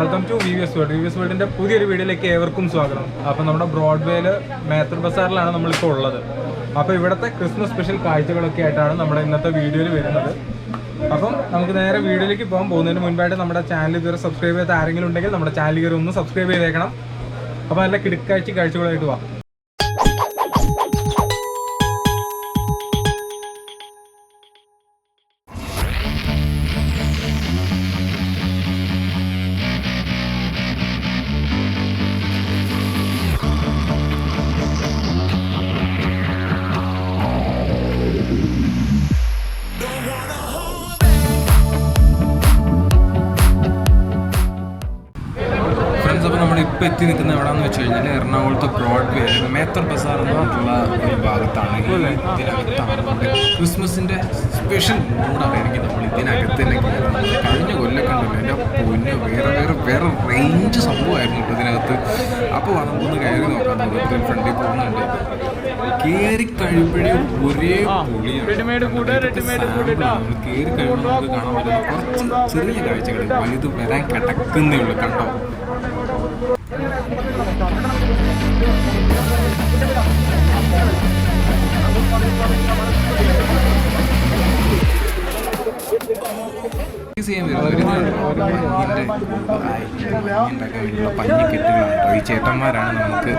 Welcome to VVS world. VVS വേൾഡിൻ്റെ പുതിയൊരു വീഡിയോയിലേക്ക് ഏവർക്കും സ്വാഗതം. അപ്പോൾ നമ്മുടെ ബ്രോഡ്വേയിൽ മേത്തർ ബസാറിലാണ് നമ്മളിപ്പോൾ ഉള്ളത്. അപ്പോൾ ഇവിടുത്തെ ക്രിസ്മസ് സ്പെഷ്യൽ കാഴ്ചകളൊക്കെ ആയിട്ടാണ് നമ്മുടെ ഇന്നത്തെ വീഡിയോയിൽ വരുന്നത്. അപ്പം നമുക്ക് നേരെ വീഡിയോയിലേക്ക് പോകുന്നതിന് മുൻപായിട്ട് നമ്മുടെ ചാനൽ ഇതുവരെ സബ്സ്ക്രൈബ് ചെയ്ത ആരെങ്കിലും ഉണ്ടെങ്കിൽ നമ്മുടെ ചാനൽ കയറി ഒന്ന് സബ്സ്ക്രൈബ് ചെയ്തേക്കണം. അപ്പോൾ നല്ല കാഴ്ചകളായിട്ട് പോവാം. അപ്പോൾ നമ്മളിപ്പോൾ എത്തി നിൽക്കുന്ന എവിടെയാണെന്ന് വെച്ച് കഴിഞ്ഞാൽ എറണാകുളത്ത് ബ്രോഡ്വേ മേത്തർ ബസാർ എന്ന് പറഞ്ഞിട്ടുള്ള ഒരു ഭാഗത്താണ്. ഇതിനകത്താണ് നമ്മുടെ ക്രിസ്മസിൻ്റെ സ്പെഷ്യൽ മൂടാണെങ്കിൽ നമ്മൾ ഇതിനകത്ത് തന്നെ കഴിഞ്ഞ കൊല്ലം കണ്ടല്ലോ. എൻ്റെ പൊന്ന് വേറെ റേഞ്ച് സംഭവമായിരുന്നു കേട്ടോ ഇതിനകത്ത്. അപ്പോൾ നമുക്കൊന്ന് കയറി നോക്കാം. നമുക്ക് ഫ്രണ്ടിൽ പോകുന്നുണ്ട്. കയറി കഴിയുമ്പോഴേ ഒരേ പൊളിയാണ്. കയറി കഴിയുമ്പോൾ നമുക്ക് കാണാൻ പറ്റുന്ന കുറച്ച് ചെറിയ കാഴ്ചകൾ വലുത് വരാൻ കിടക്കുന്നേ ഉള്ളൂ. കണ്ടോ, പഞ്ഞിക്കെട്ടുകളാണ്. ഈ ചേട്ടന്മാരാണ് നമുക്ക്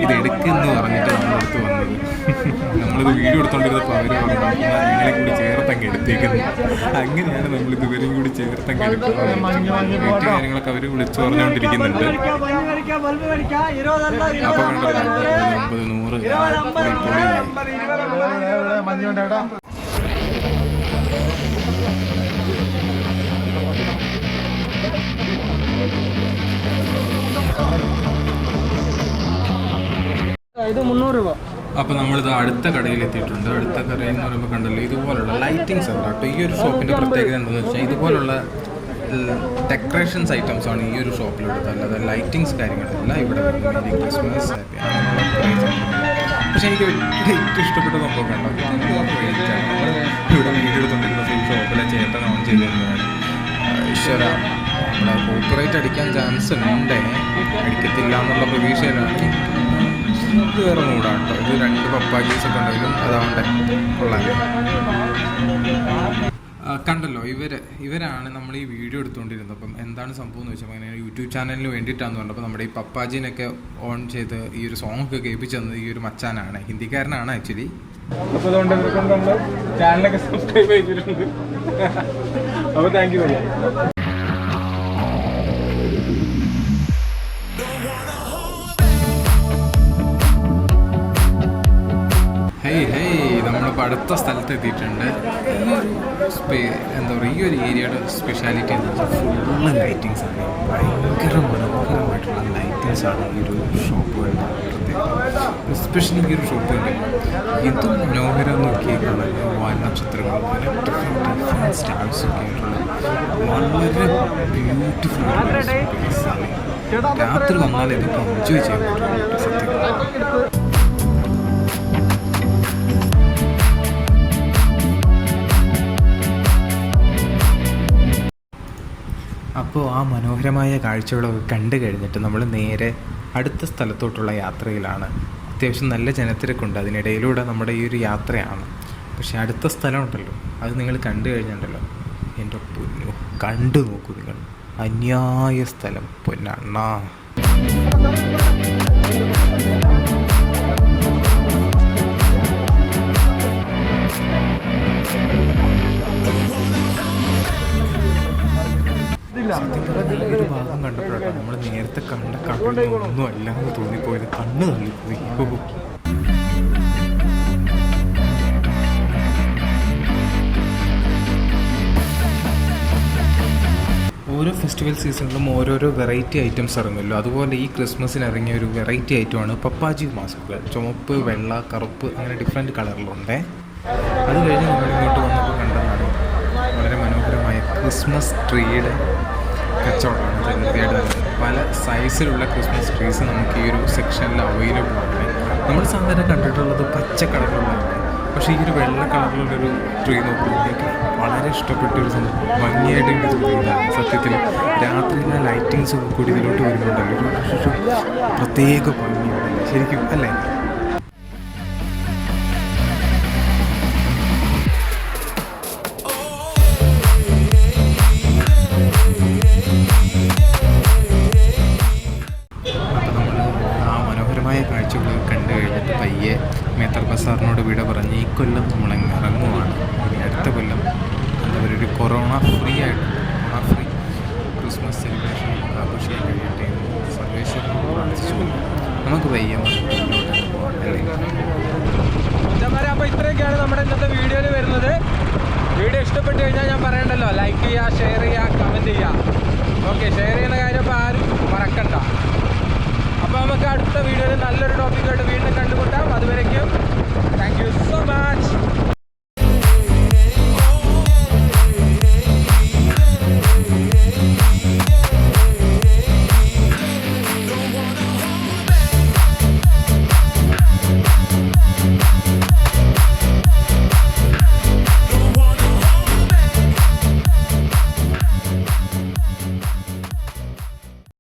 ഇത് എടുക്കുമെന്ന് പറഞ്ഞിട്ട് നമ്മളടുത്ത് വന്നത്. നമ്മളിത് വീഡിയോ എടുത്തോണ്ടിരുന്നപ്പോൾ അവർ പറഞ്ഞു നിങ്ങളെ കൂടി ചേർത്തങ്ങ് എടുത്തേക്കുന്നു. അങ്ങനെയാണ് നമ്മളിത് ഇവരും കൂടി ചേർത്തങ്ങ് എടുക്കുന്നത്. വീട്ടു കാര്യങ്ങളൊക്കെ അവർ വിളിച്ചു പറഞ്ഞുകൊണ്ടിരിക്കുന്നുണ്ട്. അപ്പോൾ കണ്ടത് 50, 100 ഇത് 300 രൂപ. അപ്പോൾ നമ്മളിത് അടുത്ത കടയിൽ എത്തിയിട്ടുണ്ട്. അടുത്ത കടയിൽ എന്ന് പറയുമ്പോൾ കണ്ടല്ലോ ഇതുപോലുള്ള ലൈറ്റിങ്സ് അല്ല കേട്ടോ. ഈ ഒരു ഷോപ്പിൻ്റെ പ്രത്യേകത എന്താണെന്ന് വെച്ചാൽ ഇതുപോലുള്ള ഡെക്കറേഷൻസ് ഐറ്റംസ് ആണ് ഈ ഒരു ഷോപ്പിലുള്ളത്. അല്ലാതെ ലൈറ്റിങ്സ് കാര്യങ്ങളല്ല ഇവിടെ വരുന്നത്. ക്രിസ്മസ് പക്ഷേ എനിക്ക് ഏറ്റവും ഇഷ്ടപ്പെട്ട സംഭവം കണ്ടോ, ഇവിടെ വീഡിയോ എടുത്തുകൊണ്ടിരുന്ന ഈ ഷോപ്പിലെ ചേട്ടൻ ഓൺ ചെയ്ത് തന്നെയാണ്. ഈശ്വര, നമ്മുടെ കോപ്പറേറ്റ് അടിക്കാൻ ചാൻസ് ഉണ്ട്. അടിക്കത്തില്ല എന്നുള്ള പ്രതീക്ഷയിലാണ്. ഇത് വേറെ മൂടാണ് കേട്ടോ. ഇത് 2 പപ്പാജീസൊക്കെ ഉണ്ടെങ്കിലും അതാവണ്ടേ കൊള്ളാം. കണ്ടല്ലോ, ഇവരാണ് നമ്മൾ ഈ വീഡിയോ എടുത്തുകൊണ്ടിരുന്നത്. അപ്പം എന്താണ് സംഭവം എന്ന് വെച്ചാൽ അങ്ങനെ യൂട്യൂബ് ചാനലിന് വേണ്ടിയിട്ടാന്ന് പറഞ്ഞപ്പോൾ നമ്മുടെ ഈ പപ്പാജീനൊക്കെ ഓൺ ചെയ്ത് ഈ ഒരു സോങ് ഒക്കെ കേൾപ്പിച്ചു തന്നത് ഈ ഒരു മച്ചാനാണ്. ഹിന്ദിക്കാരനാണ് ആക്ച്വലി. അപ്പോൾ അതുകൊണ്ട് നമ്മൾ ചാനലൊക്കെ സബ്സ്ക്രൈബ് ചെയ്തിട്ടുണ്ട്. അപ്പോൾ താങ്ക് യു. നമ്മളിപ്പോൾ അടുത്ത സ്ഥലത്ത് എത്തിയിട്ടുണ്ട്. എന്താ പറയുക, ഈ ഒരു ഏരിയയുടെ സ്പെഷ്യാലിറ്റി എന്ന് വെച്ചാൽ ഫുള്ള് ലൈറ്റിങ്സ് ആണ്. ഭയങ്കര മനോഹരമായിട്ടുള്ള ലൈറ്റിങ്സ് ആണ് ഈ ഒരു ഷോപ്പുകളുടെ പ്രത്യേകത. എസ്പെഷ്യലി ഈ ഒരു ഷോപ്പിൻ്റെ എന്ത് മനോഹരം നോക്കിയേക്കാണ്. വാൽനക്ഷത്രങ്ങൾ, ഡിഫറെൻറ്റ് സ്റ്റാർസൊക്കെ ആയിട്ടുള്ള വളരെ ബ്യൂട്ടിഫുൾ പ്ലേസാണ്. രാത്രി വന്നാൽ ഇതൊക്കെ എൻജോയ് ചെയ്യാൻ പറ്റും സത്യം. അപ്പോൾ ആ മനോഹരമായ കാഴ്ചകളൊക്കെ കണ്ടു കഴിഞ്ഞിട്ട് നമ്മൾ നേരെ അടുത്ത സ്ഥലത്തോട്ടുള്ള യാത്രയിലാണ്. അത്യാവശ്യം നല്ല ജനത്തിരക്കുണ്ട്. അതിനിടയിലൂടെ നമ്മുടെ ഈ ഒരു യാത്രയാണ്. പക്ഷേ അടുത്ത സ്ഥലമുണ്ടല്ലോ, അത് നിങ്ങൾ കണ്ടു കഴിഞ്ഞിട്ടുണ്ടല്ലോ, എൻ്റെ പൊന്നു കണ്ടു നോക്കൂ നിങ്ങൾ. അന്യായ സ്ഥലം പൊന്നണ്ണാ. ഒരു ഭാഗം കണ്ടപ്പോഴാണ് നമ്മൾ നേരത്തെ കണ്ട കടലൊന്നും അല്ലാന്ന് തോന്നിപ്പോയത്. കണ്ണ് തള്ളിപ്പോയി. ഓരോ ഫെസ്റ്റിവൽ സീസണിലും ഓരോരോ വെറൈറ്റി ഐറ്റംസ് ഇറങ്ങുമല്ലോ. അതുപോലെ ഈ ക്രിസ്മസിന് ഇറങ്ങിയ ഒരു വെറൈറ്റി ഐറ്റമാണ് പപ്പാജി മാസ്കുകൾ. ചുമപ്പ്, വെള്ള, കറുപ്പ്, അങ്ങനെ ഡിഫറെൻറ്റ് കളറിലുണ്ടേ. അത് കഴിഞ്ഞ് നമ്മളിങ്ങോട്ട് വന്നപ്പോൾ കണ്ടതാണ് വളരെ മനോഹരമായ ക്രിസ്മസ് ട്രീയുടെ കച്ചവടമാണ്. തീർച്ചയായിട്ടും പല സൈസിലുള്ള ക്രിസ്മസ് ട്രീസ് നമുക്ക് ഈ ഒരു സെക്ഷനിൽ അവൈലബിൾ ആണ്. നമ്മൾ സാധാരണ കണ്ടിട്ടുള്ളത് പച്ച കളറുള്ളതാണ്. പക്ഷേ ഈ ഒരു വെള്ള കളറിലുള്ളൊരു ട്രീ നോക്കുമ്പോൾ എനിക്ക് വളരെ ഇഷ്ടപ്പെട്ടൊരു സംഭവം, ഭംഗിയായിട്ട് എനിക്ക് തോന്നിയതാണ് സത്യത്തിൽ. രാത്രിയിലെ ലൈറ്റിങ്സ് കൂടി ഇതിലോട്ട് വരുന്നുണ്ടല്ലോ, ഒരു പ്രത്യേക ഭംഗിയുണ്ടല്ലോ ശരിക്കും അല്ലേ. കാഴ്ചകൾ കണ്ടു കഴിഞ്ഞിട്ട് പയ്യെ മേത്തർ ബസാറിനോട് വിട പറഞ്ഞ് ഈ കൊല്ലം നമ്മൾ ഇറങ്ങുവാണ്. ഇനി അടുത്ത കൊല്ലം എന്താ പറയുക, ഒരു കൊറോണ ഫ്രീ ക്രിസ്മസ് സെലിബ്രേഷൻ നമുക്ക് ആഘോഷിക്കാൻ കഴിയട്ടെ എന്ന് സർവേശ്വരനോട് പ്രാർത്ഥിച്ചുകൊണ്ട് നമുക്ക് പയ്യെ പോകാം അല്ലേ. അപ്പോൾ ഇത്രയൊക്കെയാണ് നമ്മുടെ ഇന്നത്തെ വീഡിയോയിൽ വരുന്നത്. വീഡിയോ ഇഷ്ടപ്പെട്ട് കഴിഞ്ഞാൽ ഞാൻ പറയണ്ടല്ലോ, ലൈക്ക് ചെയ്യുക, ഷെയർ ചെയ്യുക, കമൻറ്റ് ചെയ്യുക. ഓക്കെ, ഷെയർ ചെയ്യുന്ന കാര്യം ഇപ്പോൾ ആരും മറക്കണ്ട. അപ്പോൾ നമുക്ക് അടുത്ത വീഡിയോയിൽ നല്ലൊരു ടോപ്പിക്കായിട്ട് വീണ്ടും കണ്ടുമുട്ടാം. അതുവരേക്കും താങ്ക് യു സോ മച്ച്.